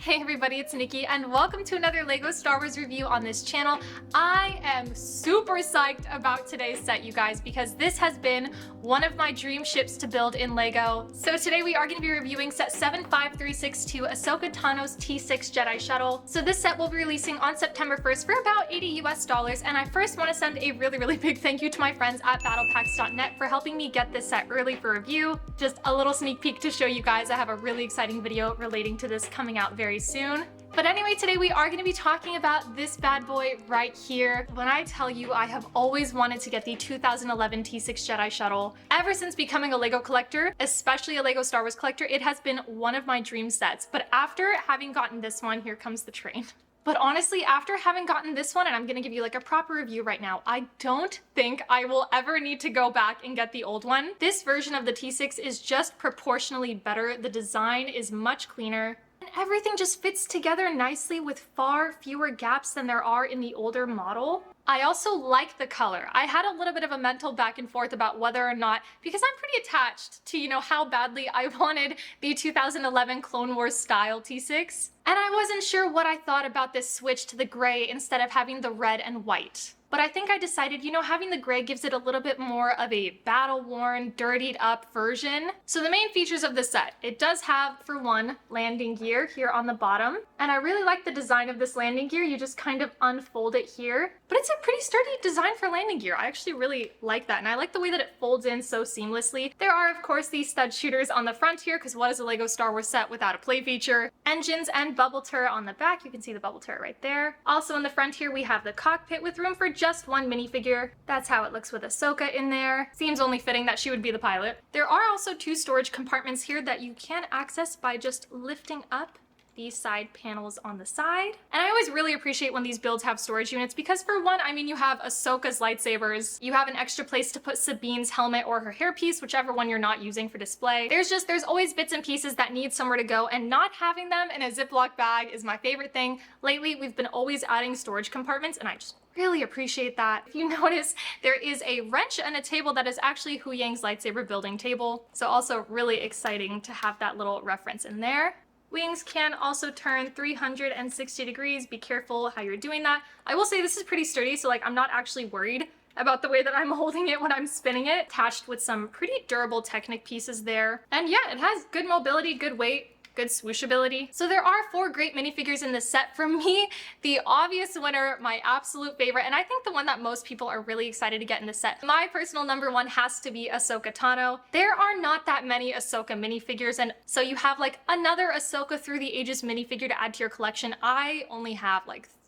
Hey everybody, it's Nikki and welcome to another LEGO Star Wars review on this channel. I am super psyched about today's set, you guys, because this has been one of my dream ships to build in LEGO. So today we are going to be reviewing set 75362, Ahsoka Tano's T-6 Jedi Shuttle. So this set will be releasing on September 1st for about $80 US, and I first want to send a really big thank you to my friends at battlepacks.net for helping me get this set early for review. Just a little sneak peek to show you guys I have a really exciting video relating to this coming out very soon. But anyway, today we are going to be talking about this bad boy right here. When I tell you I have always wanted to get the 2011 T-6 Jedi Shuttle, ever since becoming a LEGO collector, especially a LEGO Star Wars collector, it has been one of my dream sets. But after having gotten this one, here comes the train. But honestly, after having gotten this one, and I'm gonna give you like a proper review right now, I don't think I will ever need to go back and get the old one. This version of the T-6 is just proportionally better. The design is much cleaner. And everything just fits together nicely with far fewer gaps than there are in the older model. I also like the color. I had a little bit of a mental back and forth about whether or not, because I'm pretty attached to, how badly I wanted the 2011 Clone Wars style T-6. And I wasn't sure what I thought about this switch to the gray instead of having the red and white. But I think I decided, having the gray gives it a little bit more of a battle-worn, dirtied-up version. So the main features of this set, it does have, for one, landing gear here on the bottom. And I really like the design of this landing gear. You just kind of unfold it here. But it's a pretty sturdy design for landing gear. I actually really like that. And I like the way that it folds in so seamlessly. There are, of course, these stud shooters on the front here, because what is a LEGO Star Wars set without a play feature? Engines and bubble turret on the back. You can see the bubble turret right there. Also in the front here, we have the cockpit with room for just one minifigure. That's how it looks with Ahsoka in there. Seems only fitting that she would be the pilot. There are also two storage compartments here that you can access by just lifting up these side panels on the side. And I always really appreciate when these builds have storage units because, for one, you have Ahsoka's lightsabers, you have an extra place to put Sabine's helmet or her hairpiece, whichever one you're not using for display. There's always bits and pieces that need somewhere to go, and not having them in a Ziploc bag is my favorite thing. Lately, we've been always adding storage compartments, and I just really appreciate that. If you notice, there is a wrench and a table that is actually Hu Yang's lightsaber building table. So also really exciting to have that little reference in there. Wings can also turn 360 degrees. Be careful how you're doing that. I will say this is pretty sturdy, so I'm not actually worried about the way that I'm holding it when I'm spinning it. Attached with some pretty durable Technic pieces there. And yeah, it has good mobility, good weight, good swooshability. So there are 4 great minifigures in this set. For me, the obvious winner, my absolute favorite, and I think the one that most people are really excited to get in the set, my personal number 1 has to be Ahsoka Tano. There are not that many Ahsoka minifigures, and so you have another Ahsoka Through the Ages minifigure to add to your collection. I only have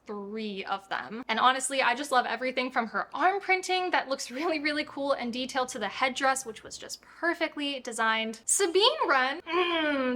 3 of them. And honestly, I just love everything from her arm printing that looks really cool and detailed to the headdress, which was just perfectly designed. Sabine run,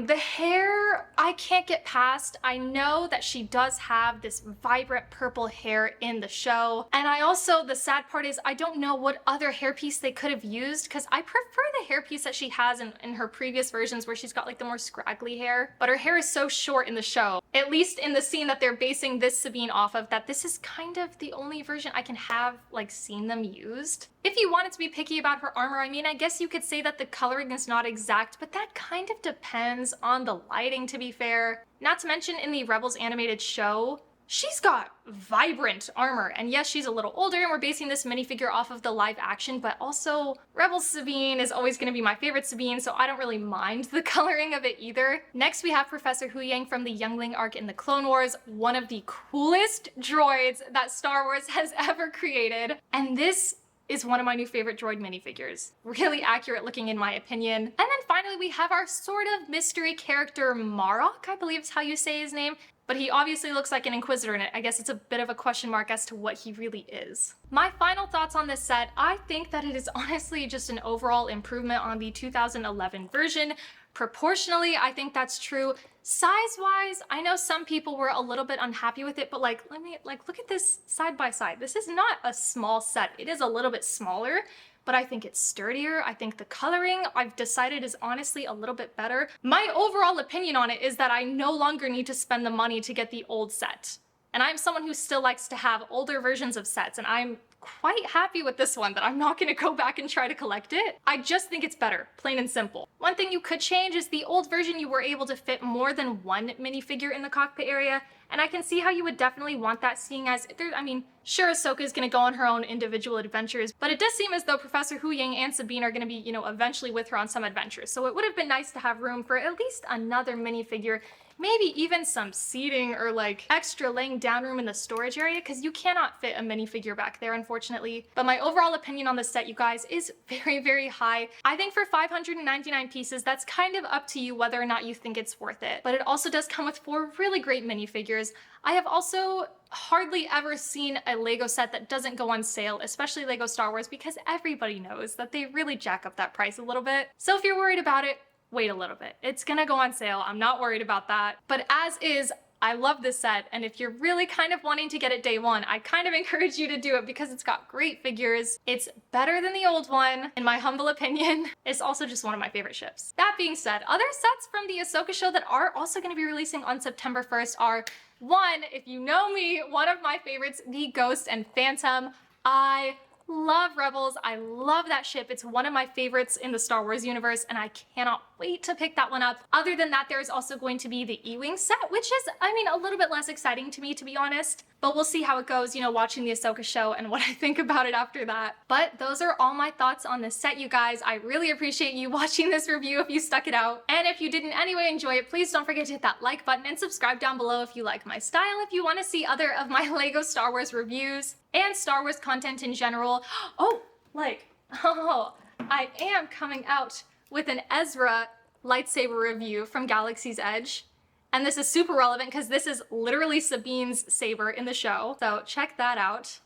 the hair I can't get past. I know that she does have this vibrant purple hair in the show. And the sad part is I don't know what other hairpiece they could have used, because I prefer the hairpiece that she has in her previous versions where she's got the more scraggly hair. But her hair is so short in the show, at least in the scene that they're basing this Sabine off of, that this is kind of the only version I can have seen them used. If you wanted to be picky about her armor, I guess you could say that the coloring is not exact, but that kind of depends on the lighting, to be fair. Not to mention, in the Rebels animated show, she's got vibrant armor. And yes, she's a little older, and we're basing this minifigure off of the live action, but also Rebels Sabine is always going to be my favorite Sabine, so I don't really mind the coloring of it either. Next, we have Professor Hu Yang from the Youngling arc in the Clone Wars, one of the coolest droids that Star Wars has ever created. And this is one of my new favorite droid minifigures. Really accurate looking in my opinion. And then finally, we have our sort of mystery character, Marok, I believe is how you say his name. But he obviously looks like an Inquisitor in it. I guess it's a bit of a question mark as to what he really is. My final thoughts on this set, I think that it is honestly just an overall improvement on the 2011 version. Proportionally, I think that's true. Size-wise, I know some people were a little bit unhappy with it, but look at this side by side. This is not a small set. It is a little bit smaller, but I think it's sturdier. I think the coloring, I've decided, is honestly a little bit better. My overall opinion on it is that I no longer need to spend the money to get the old set. And I'm someone who still likes to have older versions of sets, and I'm quite happy with this one that I'm not gonna go back and try to collect it. I just think it's better, plain and simple. One thing you could change is the old version you were able to fit more than one minifigure in the cockpit area, and I can see how you would definitely want that, seeing as I mean, sure, Ahsoka is gonna go on her own individual adventures, but it does seem as though Professor Huyang and Sabine are gonna be, you know, eventually with her on some adventures. So it would have been nice to have room for at least another minifigure, maybe even some seating or like extra laying down room in the storage area, because you cannot fit a minifigure back there, unfortunately. But my overall opinion on this set, you guys, is very, very high. I think for 599 pieces, that's kind of up to you whether or not you think it's worth it. But it also does come with 4 really great minifigures. I have also hardly ever seen a Lego set that doesn't go on sale, especially Lego Star Wars, because everybody knows that they really jack up that price a little bit. So if you're worried about it, wait a little bit. It's gonna go on sale. I'm not worried about that. But as is, I love this set, and if you're really kind of wanting to get it day one, I kind of encourage you to do it because it's got great figures. It's better than the old one, in my humble opinion. It's also just one of my favorite ships. That being said, other sets from the Ahsoka show that are also going to be releasing on September 1st are, one, if you know me, one of my favorites, the Ghost and Phantom. I love Rebels. I love that ship. It's one of my favorites in the Star Wars universe, and I cannot wait to pick that one up. Other than that, there's also going to be the E-Wing set, which is, I mean, a little bit less exciting to me, to be honest. But we'll see how it goes, you know, watching the Ahsoka show and what I think about it after that. But those are all my thoughts on this set, you guys. I really appreciate you watching this review if you stuck it out. And if you didn't anyway enjoy it, please don't forget to hit that like button and subscribe down below if you like my style, if you want to see other of my Lego Star Wars reviews and Star Wars content in general. Oh, I am coming out with an Ezra lightsaber review from Galaxy's Edge. And this is super relevant because this is literally Sabine's saber in the show. So check that out.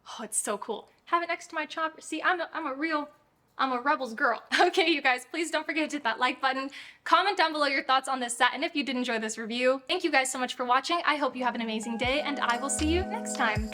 Oh, it's so cool. Have it next to my chopper. See, I'm a Rebels girl. Okay, you guys, please don't forget to hit that like button. Comment down below your thoughts on this set and if you did enjoy this review. Thank you guys so much for watching. I hope you have an amazing day, and I will see you next time.